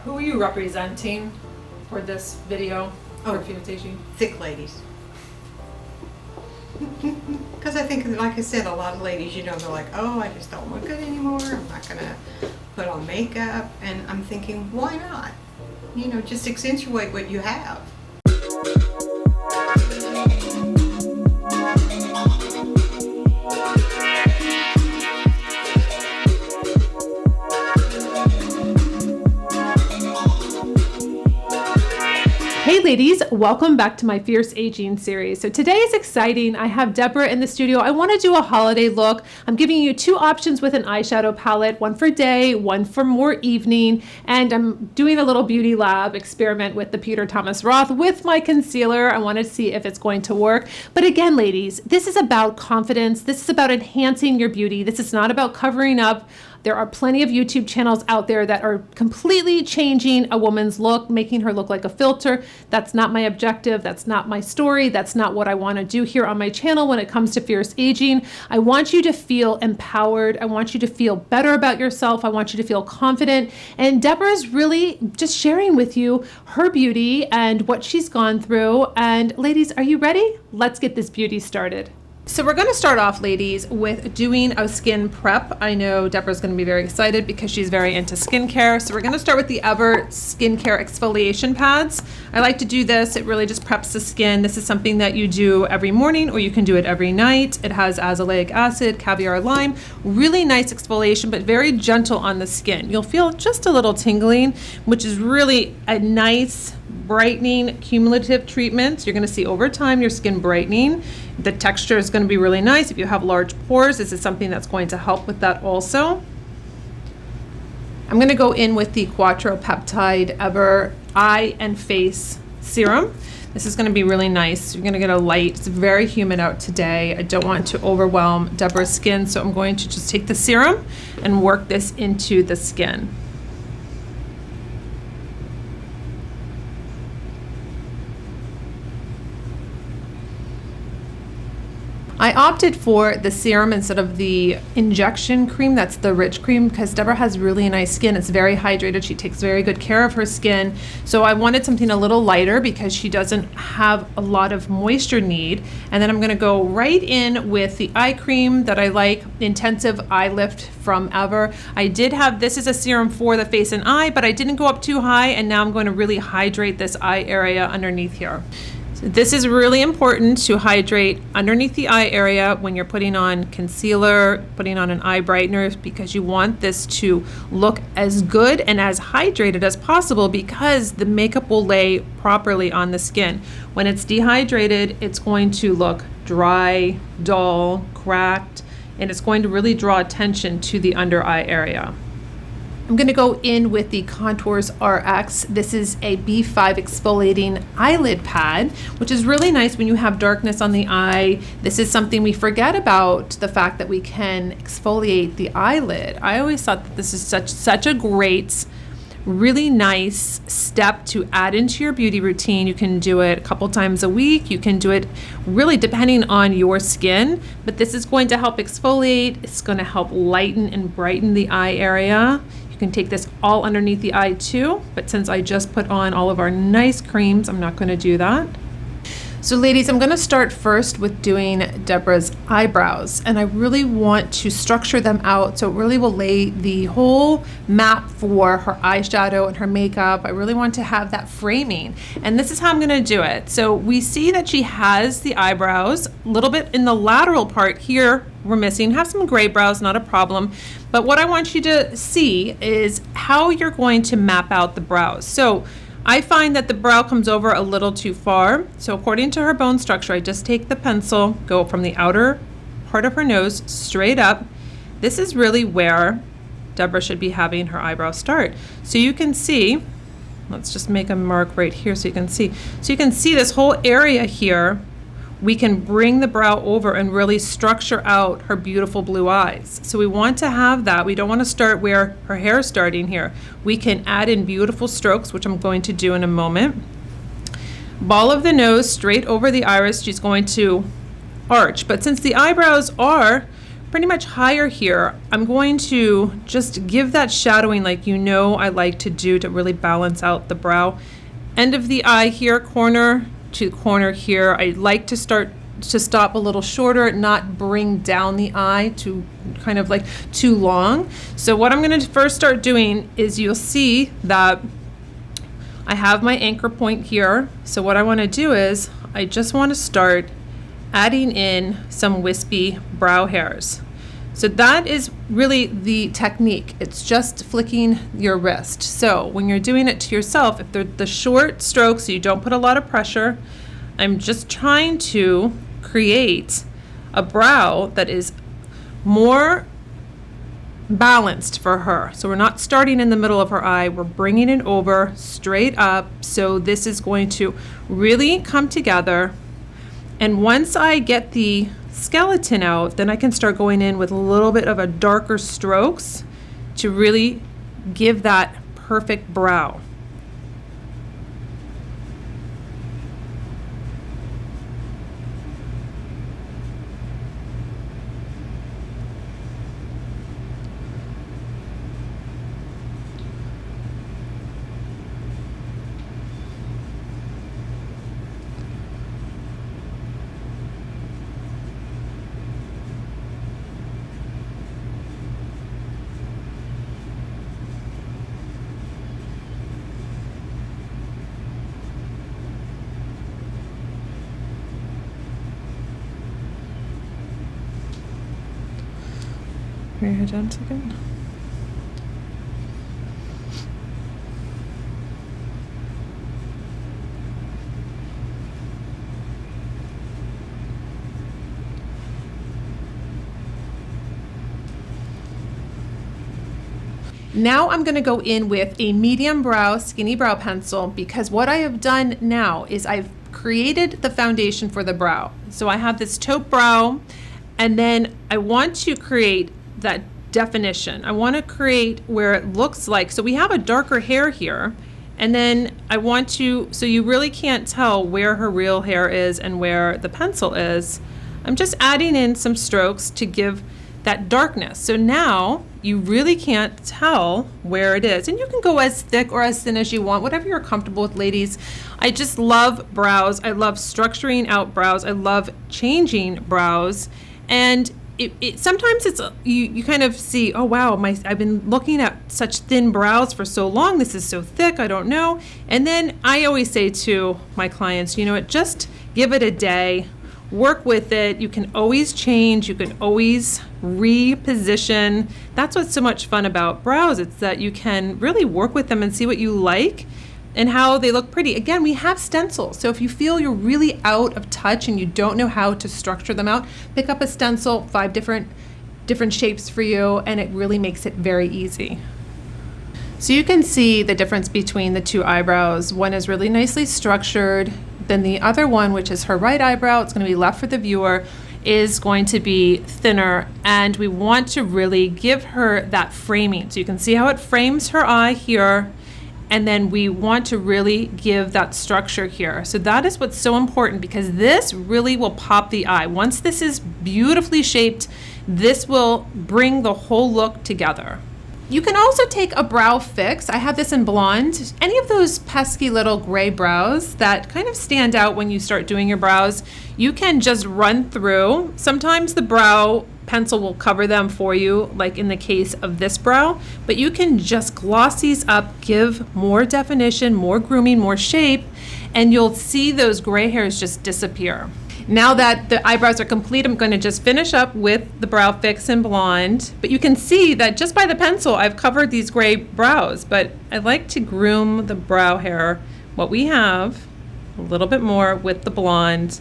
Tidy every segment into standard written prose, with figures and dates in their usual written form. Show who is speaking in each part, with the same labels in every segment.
Speaker 1: who are you representing for this video? For Fierce Aging?
Speaker 2: Thick ladies. Because I think, like I said, a lot of ladies, you know, they're like, oh, I just don't look good anymore. I'm not going to put on makeup. And I'm thinking, why not? You know, just accentuate what you have.
Speaker 1: Hey ladies, welcome back to my Fierce Aging series. So today is exciting. I have Debra in the studio. I want to do a holiday look. I'm giving you two options with an eyeshadow palette, one for day, one for more evening. And I'm doing a little beauty lab experiment with the Peter Thomas Roth with my concealer. I want to see if it's going to work. But again, ladies, this is about confidence. This is about enhancing your beauty. This is not about covering up. There are plenty of YouTube channels out there that are completely changing a woman's look, making her look like a filter. That's not my objective. That's not my story. That's not what I want to do here on my channel when it comes to Fierce Aging. I want you to feel empowered. I want you to feel better about yourself. I want you to feel confident. And Debra is really just sharing with you her beauty and what she's gone through. And ladies, are you ready? Let's get this beauty started. So we're going to start off, ladies, with doing a skin prep. I know Debra's going to be very excited because she's very into skincare. So we're going to start with the Ever Skincare Exfoliation Pads. I like to do this. It really just preps the skin. This is something that you do every morning or you can do it every night. It has azelaic acid, caviar lime, really nice exfoliation, but very gentle on the skin. You'll feel just a little tingling, which is really a nice brightening cumulative treatment. You're going to see over time your skin brightening. The texture is going to be really nice. If you have large pores, this is something that's going to help with that also. I'm going to go in with the Quattro Peptide Ever Eye and Face Serum. This is going to be really nice. You're going to get a light. It's very humid out today. I don't want to overwhelm Debra's skin, so I'm going to just take the serum and work this into the skin. I opted for the serum instead of the injection cream. That's the rich cream because Debra has really nice skin. It's very hydrated. She takes very good care of her skin. So I wanted something a little lighter because she doesn't have a lot of moisture need. And then I'm gonna go right in with the eye cream that I like, Intensive Eye Lift from Ever. I did have, this is a serum for the face and eye, but I didn't go up too high, and now I'm going to really hydrate this eye area underneath here. This is really important to hydrate underneath the eye area when you're putting on concealer, putting on an eye brightener, because you want this to look as good and as hydrated as possible because the makeup will lay properly on the skin. When it's dehydrated, it's going to look dry, dull, cracked, and it's going to really draw attention to the under eye area. I'm going to go in with the Contours RX. This is a B5 exfoliating eyelid pad, which is really nice when you have darkness on the eye. This is something we forget about, the fact that we can exfoliate the eyelid. I always thought that this is such a great, really nice step to add into your beauty routine. You can do it a couple times a week. You can do it really depending on your skin, but this is going to help exfoliate. It's going to help lighten and brighten the eye area. You can take this all underneath the eye too, but since I just put on all of our nice creams, I'm not going to do that. So ladies, I'm going to start first with doing Debra's eyebrows, and I really want to structure them out so it really will lay the whole map for her eyeshadow and her makeup. I really want to have that framing, and this is how I'm going to do it. So we see that she has the eyebrows a little bit in the lateral part here. We're missing, have some gray brows, not a problem. But what I want you to see is how you're going to map out the brows. So I find that the brow comes over a little too far. So according to her bone structure, I just take the pencil, go from the outer part of her nose straight up. This is really where Debra should be having her eyebrow start. So you can see, let's just make a mark right here so you can see. So you can see this whole area here. We can bring the brow over and really structure out her beautiful blue eyes. So we want to have that. We don't want to start where her hair is starting here. We can add in beautiful strokes, which I'm going to do in a moment. Ball of the nose straight over the iris. She's going to arch. But since the eyebrows are pretty much higher here, I'm going to just give that shadowing like I like to do to really balance out the brow. End of the eye here, corner to corner here. I like to stop a little shorter, not bring down the eye to kind of like too long. So what I'm going to first start doing is you'll see that I have my anchor point here. So what I want to do is I just want to start adding in some wispy brow hairs. So that is really the technique. It's just flicking your wrist. So when you're doing it to yourself, if they're the short strokes, so you don't put a lot of pressure, I'm just trying to create a brow that is more balanced for her. So we're not starting in the middle of her eye, we're bringing it over straight up. So this is going to really come together. And once I get the skeleton out, then I can start going in with a little bit of a darker strokes to really give that perfect brow. Bring your head down a second. Now I'm going to go in with a medium brow skinny brow pencil, because what I have done now is I've created the foundation for the brow. So I have this taupe brow, and then I want to create that definition. I want to create where it looks like, so we have a darker hair here, and then I want to, so you really can't tell where her real hair is and where the pencil is. I'm just adding in some strokes to give that darkness. So now you really can't tell where it is. And you can go as thick or as thin as you want, whatever you're comfortable with, ladies. I just love brows. I love structuring out brows. I love changing brows. And sometimes it's you kind of see, oh wow, I've been looking at such thin brows for so long, this is so thick, I don't know. And then I always say to my clients, you know what, just give it a day, work with it. You can always change, you can always reposition. That's what's so much fun about brows. It's that you can really work with them and see what you like and how they look pretty. Again, we have stencils. So if you feel you're really out of touch and you don't know how to structure them out, pick up a stencil, 5 different shapes for you, and it really makes it very easy. So you can see the difference between the 2 eyebrows. One is really nicely structured. Then the other one, which is her right eyebrow, it's going to be left for the viewer, is going to be thinner, and we want to really give her that framing. So you can see how it frames her eye here, and then we want to really give that structure here. So that is what's so important, because this really will pop the eye. Once this is beautifully shaped, this will bring the whole look together. You can also take a brow fix. I have this in blonde. Any of those pesky little gray brows that kind of stand out when you start doing your brows, you can just run through. Sometimes the brow pencil will cover them for you, like in the case of this brow, but you can just gloss these up, give more definition, more grooming, more shape, and you'll see those gray hairs just disappear. Now that the eyebrows are complete, I'm going to just finish up with the brow fix in blonde. But you can see that just by the pencil, I've covered these gray brows. But I like to groom the brow hair, what we have, a little bit more with the blonde.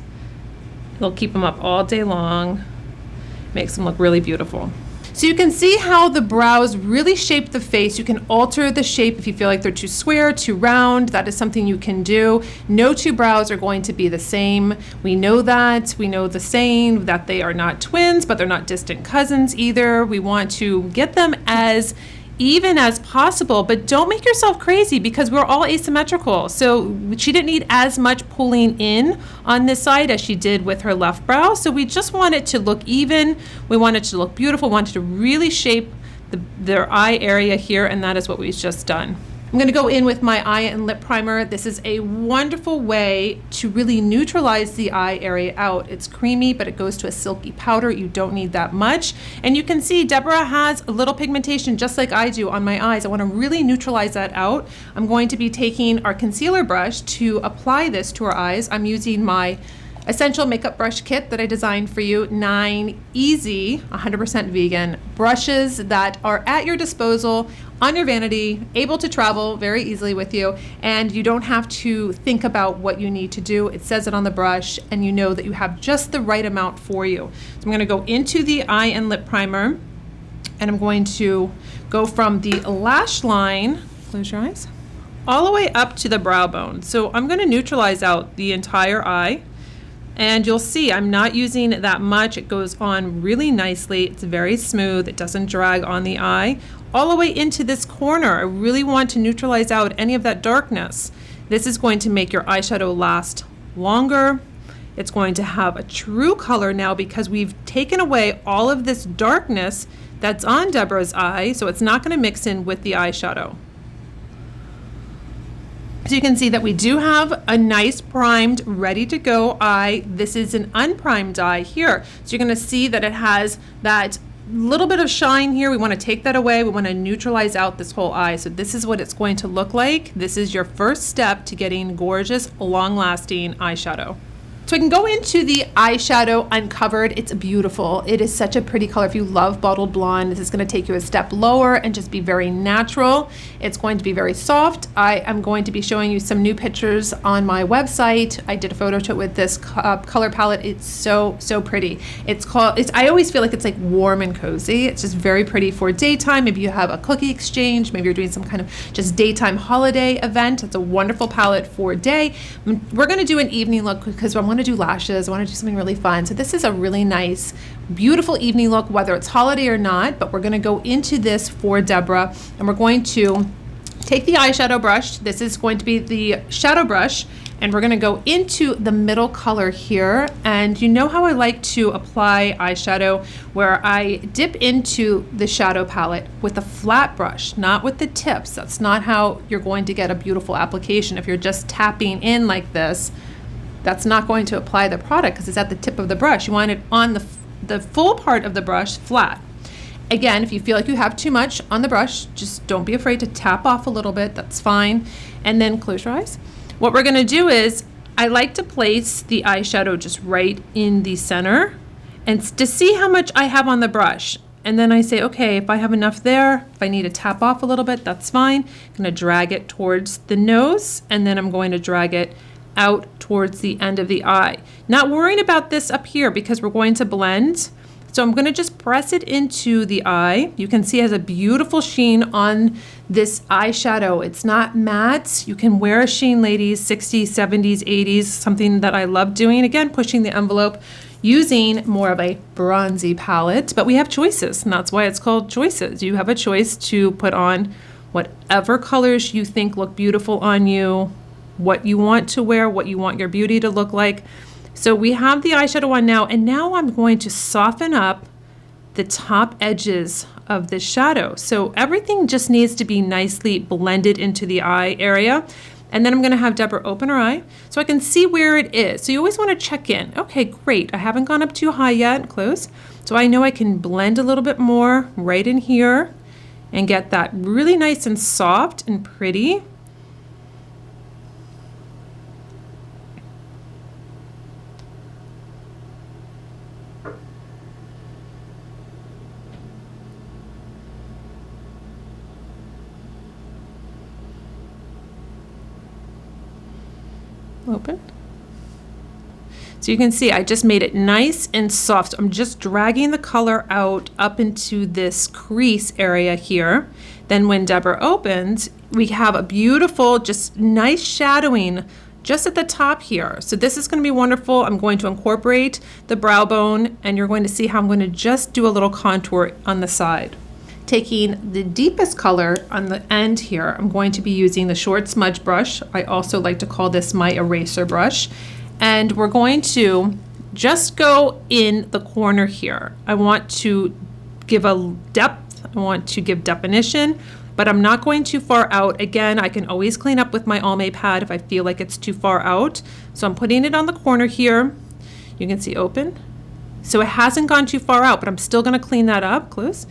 Speaker 1: It'll keep them up all day long. Makes them look really beautiful. So you can see how the brows really shape the face. You can alter the shape if you feel like they're too square, too round. That is something you can do. No 2 brows are going to be the same. We know that. We know the saying that they are not twins, but they're not distant cousins either. We want to get them as even as possible, but don't make yourself crazy because we're all asymmetrical. So she didn't need as much pulling in on this side as she did with her left brow. So we just want it to look even. We want it to look beautiful. We want it to really shape their eye area here, and that is what we've just done. I'm going to go in with my eye and lip primer. This is a wonderful way to really neutralize the eye area out. It's creamy, but it goes to a silky powder. You don't need that much. And you can see Debra has a little pigmentation just like I do on my eyes. I want to really neutralize that out. I'm going to be taking our concealer brush to apply this to our eyes. I'm using my Essential Makeup Brush Kit that I designed for you. 9 easy, 100% vegan brushes that are at your disposal on your vanity, able to travel very easily with you, and you don't have to think about what you need to do. It says it on the brush, and you know that you have just the right amount for you. So I'm going to go into the eye and lip primer, and I'm going to go from the lash line, close your eyes, all the way up to the brow bone. So I'm going to neutralize out the entire eye. And you'll see I'm not using that much. It goes on really nicely. It's very smooth. It doesn't drag on the eye. All the way into this corner, I really want to neutralize out any of that darkness. This is going to make your eyeshadow last longer. It's going to have a true color now because we've taken away all of this darkness that's on Debra's eye, so it's not going to mix in with the eyeshadow. So you can see that we do have a nice primed, ready to go eye. This is an unprimed eye here. So you're going to see that it has that little bit of shine here. We want to take that away. We want to neutralize out this whole eye. So this is what it's going to look like. This is your first step to getting gorgeous, long-lasting eyeshadow. So I can go into the eyeshadow uncovered. It's beautiful. It is such a pretty color. If you love bottled blonde, this is going to take you a step lower and just be very natural. It's going to be very soft. I am going to be showing you some new pictures on my website. I did a photo shoot with this color palette. It's so pretty. I always feel like it's like warm and cozy. It's just very pretty for daytime. Maybe you have a cookie exchange. Maybe you're doing some kind of just daytime holiday event. It's a wonderful palette for day. We're going to do an evening look because I want to do lashes. I want to do something really fun. So this is a really nice, beautiful evening look, whether it's holiday or not, but we're going to go into this for Debra, and we're going to take the eyeshadow brush. This is going to be the shadow brush, and we're going to go into the middle color here. And you know how I like to apply eyeshadow, where I dip into the shadow palette with a flat brush, not with the tips. That's not how you're going to get a beautiful application. If you're just tapping in like this, that's not going to apply the product because it's at the tip of the brush. You want it on the full part of the brush flat. Again, if you feel like you have too much on the brush, just don't be afraid to tap off a little bit. That's fine. And then close your eyes. What we're going to do is I like to place the eyeshadow just right in the center and to see how much I have on the brush. And then I say, okay, if I have enough there, if I need to tap off a little bit, that's fine. I'm going to drag it towards the nose, and then I'm going to drag it out towards the end of the eye. Not worrying about this up here because we're going to blend. So I'm going to just press it into the eye. You can see it has a beautiful sheen on this eyeshadow. It's not matte. You can wear a sheen, ladies, 60s, 70s, 80s, something that I love doing. Again, pushing the envelope using more of a bronzy palette, but we have choices, and that's why it's called choices. You have a choice to put on whatever colors you think look beautiful on you, what you want to wear, what you want your beauty to look like. So we have the eyeshadow on now, and now I'm going to soften up the top edges of the shadow. So everything just needs to be nicely blended into the eye area. And then I'm going to have Debra open her eye so I can see where it is. So you always want to check in. Okay, great. I haven't gone up too high yet. Close. So I know I can blend a little bit more right in here and get that really nice and soft and pretty. Open. So you can see I just made it nice and soft. So I'm just dragging the color out up into this crease area here. Then when Debra opens, we have a beautiful, just nice shadowing just at the top here. So this is going to be wonderful. I'm going to incorporate the brow bone, and you're going to see how I'm going to just do a little contour on the side. Taking the deepest color on the end here, I'm going to be using the short smudge brush. I also like to call this my eraser brush. And we're going to just go in the corner here. I want to give a depth, I want to give definition, but I'm not going too far out. Again, I can always clean up with my Almay pad if I feel like it's too far out. So I'm putting it on the corner here. You can see open. So it hasn't gone too far out, but I'm still gonna clean that up, close.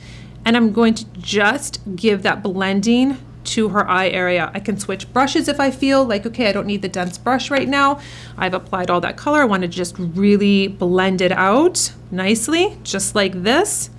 Speaker 1: And I'm going to just give that blending to her eye area. I can switch brushes if I feel like, okay, I don't need the dense brush right now. I've applied all that color. I want to just really blend it out nicely, just like this.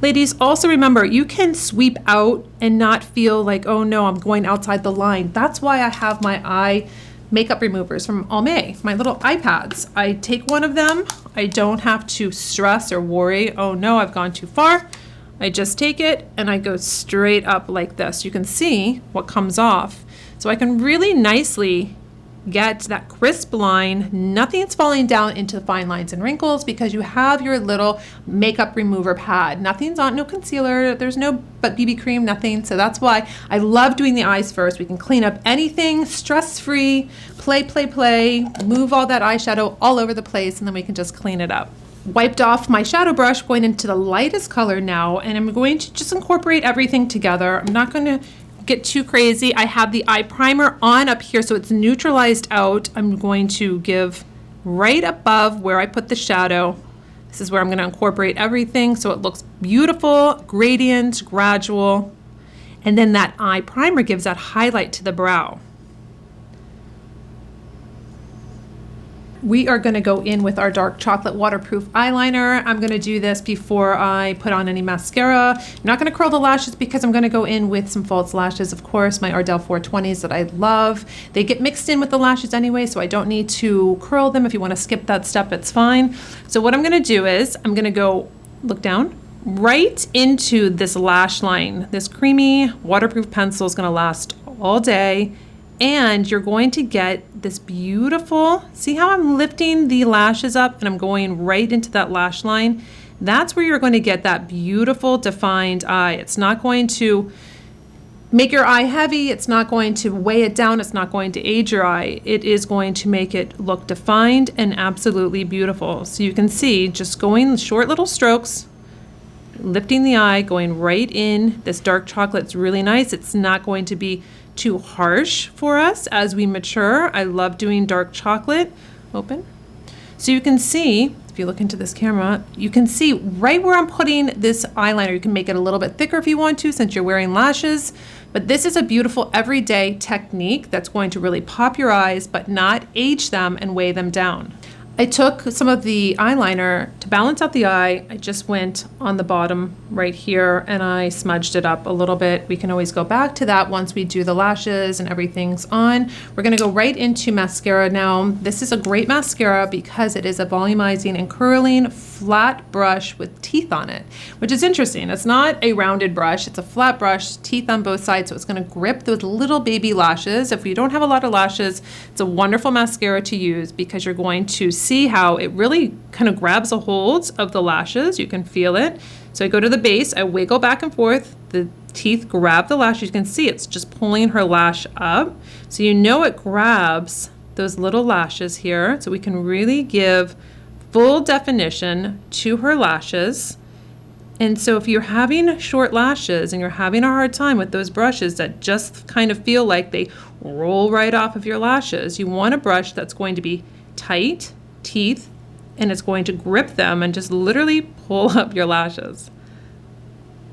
Speaker 1: Ladies, also remember, you can sweep out and not feel like, oh no, I'm going outside the line. That's why I have my eye makeup removers from Almay, my little iPads. I take one of them. I don't have to stress or worry, oh no, I've gone too far. I just take it and I go straight up like this. You can see what comes off. So I can really nicely get that crisp line. Nothing's falling down into fine lines and wrinkles because you have your little makeup remover pad. Nothing's on, no concealer, there's no but BB cream, nothing. So that's why I love doing the eyes first. We can clean up anything stress-free, play, move all that eyeshadow all over the place, and then we can just clean it up. Wiped off my shadow brush, going into the lightest color now, and I'm going to just incorporate everything together. I'm not going to get too crazy. I have the eye primer on up here so it's neutralized out. I'm going to give right above where I put the shadow. This is where I'm going to incorporate everything so it looks beautiful, gradient, gradual, and then that eye primer gives that highlight to the brow. We are going to go in with our dark chocolate waterproof eyeliner. I'm going to do this before I put on any mascara. I'm not going to curl the lashes because I'm going to go in with some false lashes, of course, my Ardell 420s that I love. They get mixed in with the lashes anyway, so I don't need to curl them. If you want to skip that step, it's fine. So what I'm going to do is I'm going to go, look down, right into this lash line. This creamy waterproof pencil is going to last all day. And you're going to get this beautiful, see how I'm lifting the lashes up and I'm going right into that lash line? That's where you're going to get that beautiful defined eye. It's not going to make your eye heavy. It's not going to weigh it down. It's not going to age your eye. It is going to make it look defined and absolutely beautiful. So you can see just going short little strokes, lifting the eye, going right in. This dark chocolate's really nice. It's not going to be too harsh for us as we mature. I love doing dark chocolate. Open. So you can see, if you look into this camera, you can see right where I'm putting this eyeliner. You can make it a little bit thicker if you want to since you're wearing lashes. But this is a beautiful everyday technique that's going to really pop your eyes but not age them and weigh them down. I took some of the eyeliner to balance out the eye. I just went on the bottom right here and I smudged it up a little bit. We can always go back to that once we do the lashes and everything's on. We're gonna go right into mascara now. This is a great mascara because it is a volumizing and curling flat brush with teeth on it, which is interesting. It's not a rounded brush, it's a flat brush, teeth on both sides, so it's gonna grip those little baby lashes. If you don't have a lot of lashes, it's a wonderful mascara to use because you're going to see how it really kind of grabs a hold of the lashes. You can feel it. So I go to the base, I wiggle back and forth, the teeth grab the lash. You can see it's just pulling her lash up. So you know it grabs those little lashes here. So we can really give full definition to her lashes. And so if you're having short lashes and you're having a hard time with those brushes that just kind of feel like they roll right off of your lashes, you want a brush that's going to be tight, teeth, and it's going to grip them and just literally pull up your lashes.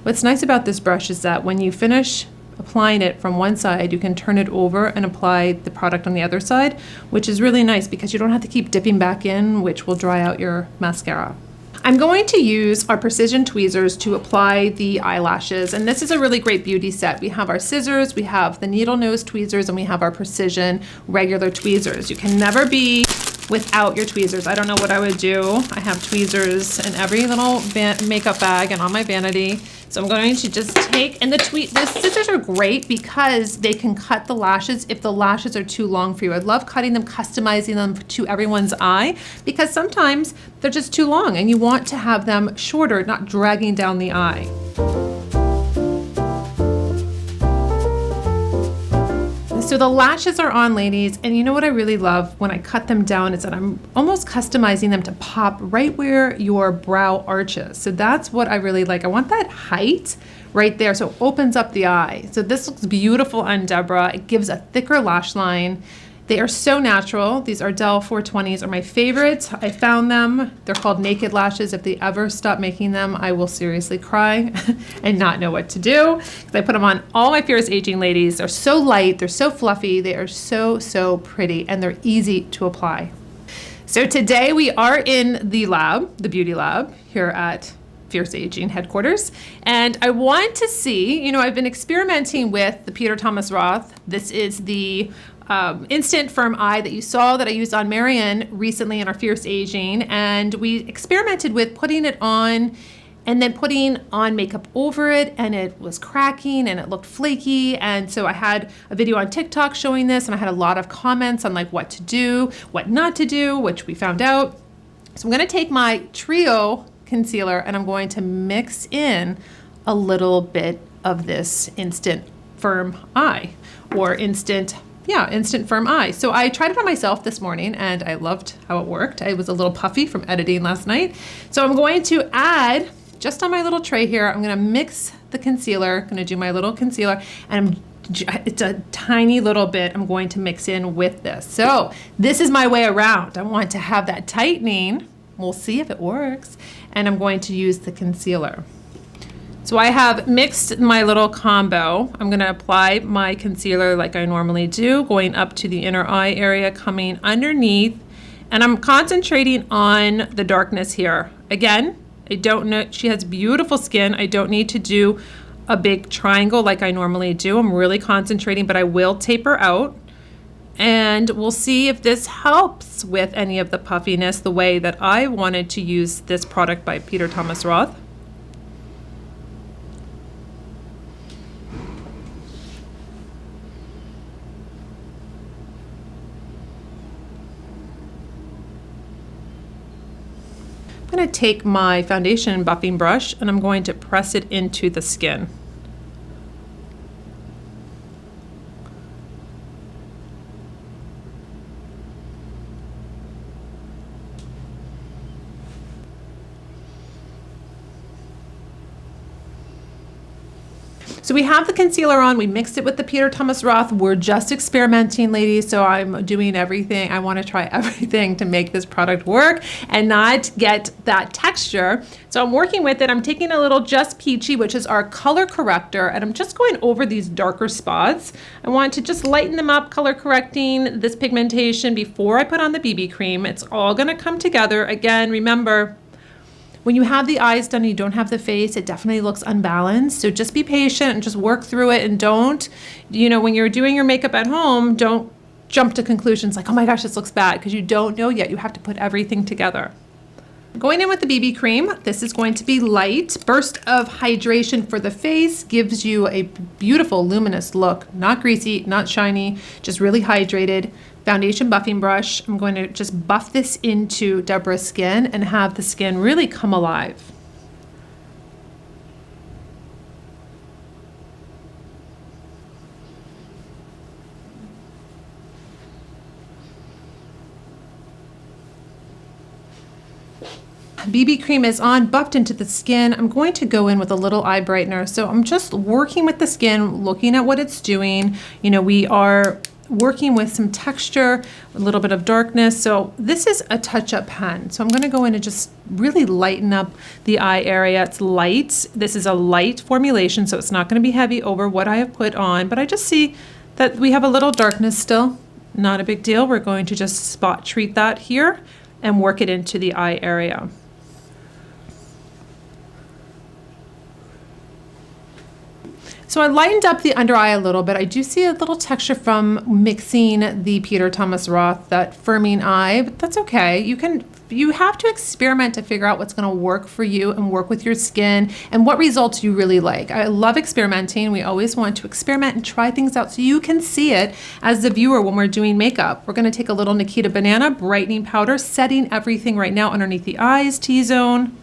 Speaker 1: What's nice about this brush is that when you finish applying it from one side, you can turn it over and apply the product on the other side, which is really nice because you don't have to keep dipping back in, which will dry out your mascara. I'm going to use our precision tweezers to apply the eyelashes, and this is a really great beauty set. We have our scissors, we have the needle nose tweezers, and we have our precision regular tweezers. You can never be without your tweezers. I don't know what I would do. I have tweezers in every little makeup bag and on my vanity. So I'm going to just take, and the scissors are great because they can cut the lashes if the lashes are too long for you. I love cutting them, customizing them to everyone's eye, because sometimes they're just too long and you want to have them shorter, not dragging down the eye. So the lashes are on, ladies, and you know what I really love when I cut them down is that I'm almost customizing them to pop right where your brow arches. So that's what I really like. I want that height right there, so it opens up the eye. So this looks beautiful on Debra. It gives a thicker lash line. They are so natural. These Ardell 420s are my favorites. I found them. They're called naked lashes. If they ever stop making them, I will seriously cry and not know what to do. Because I put them on all my Fierce Aging ladies. They're so light, they're so fluffy, they are so, so pretty, and they're easy to apply. So today we are in the lab, the beauty lab, here at Fierce Aging headquarters. And I want to see, you know, I've been experimenting with the Peter Thomas Roth. This is the Instant Firm Eye that you saw that I used on Marion recently in our Fierce Aging, and we experimented with putting it on and then putting on makeup over it, and it was cracking and it looked flaky. And so I had a video on TikTok showing this, and I had a lot of comments on like what to do, what not to do, which we found out. So I'm going to take my Trio concealer and I'm going to mix in a little bit of this Instant Firm Eye, or Instant Firm Eye. So I tried it on myself this morning and I loved how it worked. I was a little puffy from editing last night. So I'm going to add, just on my little tray here, I'm gonna mix the concealer, gonna do my little concealer, and it's a tiny little bit I'm going to mix in with this. So this is my way around. I want to have that tightening. We'll see if it works. And I'm going to use the concealer. So I have mixed my little combo. I'm gonna apply my concealer like I normally do, going up to the inner eye area, coming underneath, and I'm concentrating on the darkness here. Again, I don't know, she has beautiful skin. I don't need to do a big triangle like I normally do. I'm really concentrating, but I will taper out. And we'll see if this helps with any of the puffiness the way that I wanted to use this product by Peter Thomas Roth. I'm going to take my foundation buffing brush and I'm going to press it into the skin. So we have the concealer on, we mixed it with the Peter Thomas Roth. We're just experimenting, ladies, so I'm doing everything. I want to try everything to make this product work and not get that texture. So I'm working with it. I'm taking a little Just Peachy, which is our color corrector, and I'm just going over these darker spots. I want to just lighten them up, color correcting this pigmentation before I put on the BB cream. It's all gonna come together. Again, remember, when you have the eyes done and you don't have the face, it definitely looks unbalanced. So just be patient and just work through it, and don't, you know, when you're doing your makeup at home, don't jump to conclusions like, oh my gosh, this looks bad, because you don't know yet. You have to put everything together. Going in with the BB cream, this is going to be light. Burst of hydration for the face, gives you a beautiful luminous look, not greasy, not shiny, just really hydrated. Foundation buffing brush, I'm going to just buff this into Debra's skin and have the skin really come alive. BB cream is on, buffed into the skin. I'm going to go in with a little eye brightener. So I'm just working with the skin, looking at what it's doing. You know, we are working with some texture, a little bit of darkness. So this is a touch-up pen. So I'm gonna go in and just really lighten up the eye area. It's light. This is a light formulation, so it's not gonna be heavy over what I have put on, but I just see that we have a little darkness still. Not a big deal. We're going to just spot treat that here and work it into the eye area. So I lightened up the under eye a little bit. I do see a little texture from mixing the Peter Thomas Roth, that firming eye, but that's okay. You have to experiment to figure out what's going to work for you and work with your skin and what results you really like. I love experimenting. We always want to experiment and try things out so you can see it as the viewer when we're doing makeup. We're going to take a little Nikita Banana brightening powder, setting everything right now underneath the eyes, T-zone.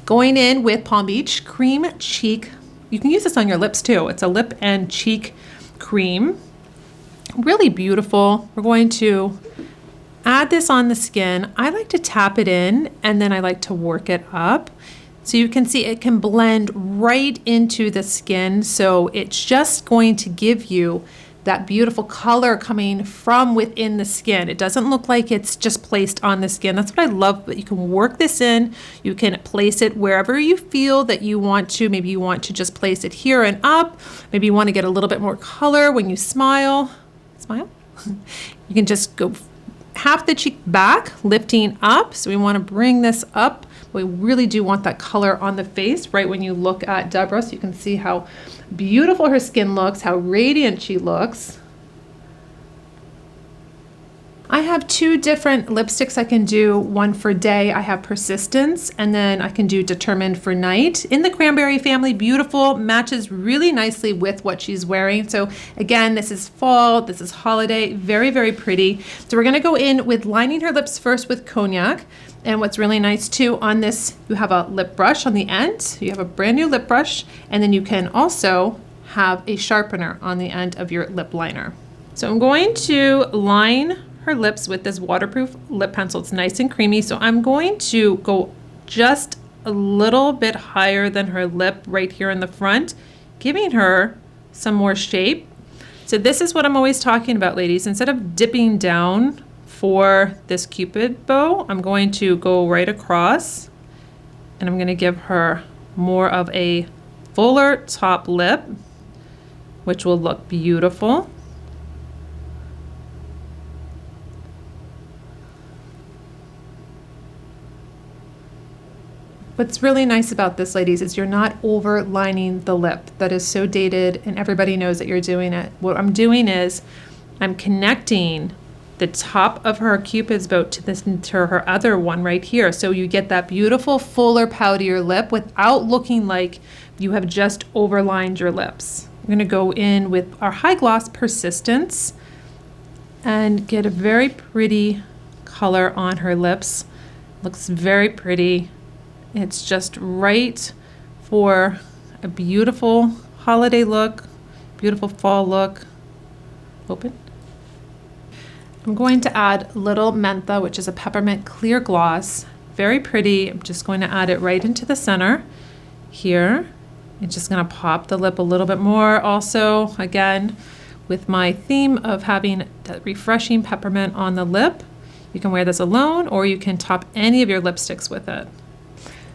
Speaker 1: Going in with Palm Beach Cream Cheek. You can use this on your lips too. It's a lip and cheek cream. Really beautiful. We're going to add this on the skin. I like to tap it in and then I like to work it up. So you can see it can blend right into the skin. So it's just going to give you that beautiful color coming from within the skin. It doesn't look like it's just placed on the skin. That's what I love, but you can work this in. You can place it wherever you feel that you want to. Maybe you want to just place it here and up. Maybe you want to get a little bit more color when you smile. Smile. You can just go half the cheek back, lifting up. So we want to bring this up. We really do want that color on the face right when you look at Debra, so you can see how beautiful her skin looks, how radiant she looks. I have two different lipsticks I can do, one for day. I have Persistence, and then I can do Determined for night. In the Cranberry family, beautiful, matches really nicely with what she's wearing. So again, this is fall, this is holiday, very, very pretty. So we're gonna go in with lining her lips first with Cognac. And what's really nice too on this, you have a lip brush on the end. You have a brand new lip brush, and then you can also have a sharpener on the end of your lip liner. So I'm going to line her lips with this waterproof lip pencil. It's nice and creamy. So I'm going to go just a little bit higher than her lip right here in the front, giving her some more shape. So this is what I'm always talking about, ladies. Instead of dipping down for this Cupid bow, I'm going to go right across and I'm going to give her more of a fuller top lip, which will look beautiful. What's really nice about this, ladies, is you're not overlining the lip. That is so dated and everybody knows that you're doing it. What I'm doing is I'm connecting the top of her Cupid's bow to her other one right here. So you get that beautiful, fuller, poutier lip without looking like you have just overlined your lips. I'm gonna go in with our High Gloss Persistence and get a very pretty color on her lips. Looks very pretty. It's just right for a beautiful holiday look, beautiful fall look. Open. I'm going to add Little Mentha, which is a peppermint clear gloss. Very pretty. I'm just going to add it right into the center here. I'm just going to pop the lip a little bit more. Also, again, with my theme of having that refreshing peppermint on the lip, you can wear this alone or you can top any of your lipsticks with it.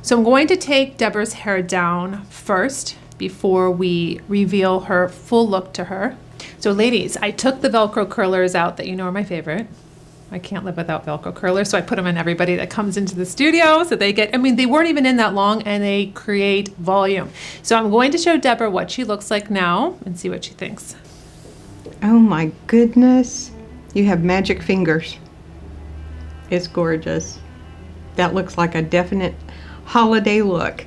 Speaker 1: So I'm going to take Debra's hair down first before we reveal her full look to her. So ladies, I took the Velcro curlers out that you know are my favorite. I can't live without Velcro curlers, so I put them in everybody that comes into the studio so they get, I mean, they weren't even in that long and they create volume. So I'm going to show Debra what she looks like now and see what she thinks.
Speaker 2: Oh my goodness. You have magic fingers. It's gorgeous. That looks like a definite holiday look.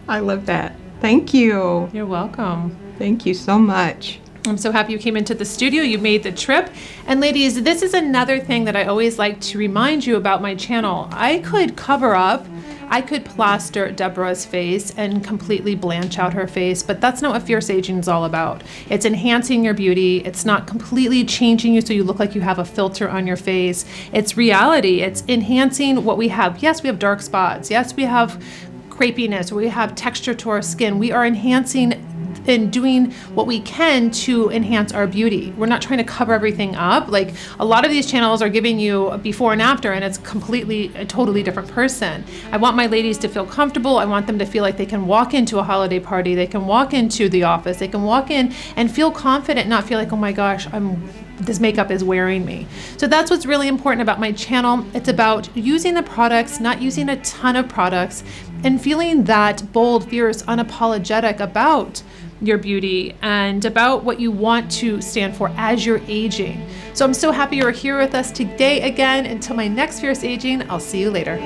Speaker 2: I love that. Thank you.
Speaker 1: You're welcome.
Speaker 2: Thank you so much.
Speaker 1: I'm so happy you came into the studio, you made the trip. And ladies, this is another thing that I always like to remind you about my channel. I could cover up, I could plaster Debra's face and completely blanch out her face, but that's not what Fierce Aging is all about. It's enhancing your beauty. It's not completely changing you so you look like you have a filter on your face. It's reality. It's enhancing what we have. Yes, we have dark spots. Yes, we have crepiness, we have texture to our skin. We are enhancing and doing what we can to enhance our beauty. We're not trying to cover everything up. Like a lot of these channels are giving you a before and after and it's completely a totally different person. I want my ladies to feel comfortable. I want them to feel like they can walk into a holiday party, they can walk into the office, they can walk in and feel confident, not feel like, oh my gosh, I'm this makeup is wearing me. So that's what's really important about my channel. It's about using the products, not using a ton of products, and feeling that bold, fierce, unapologetic about your beauty and about what you want to stand for as you're aging. So I'm so happy you're here with us today again. Until my next Fierce Aging, I'll see you later.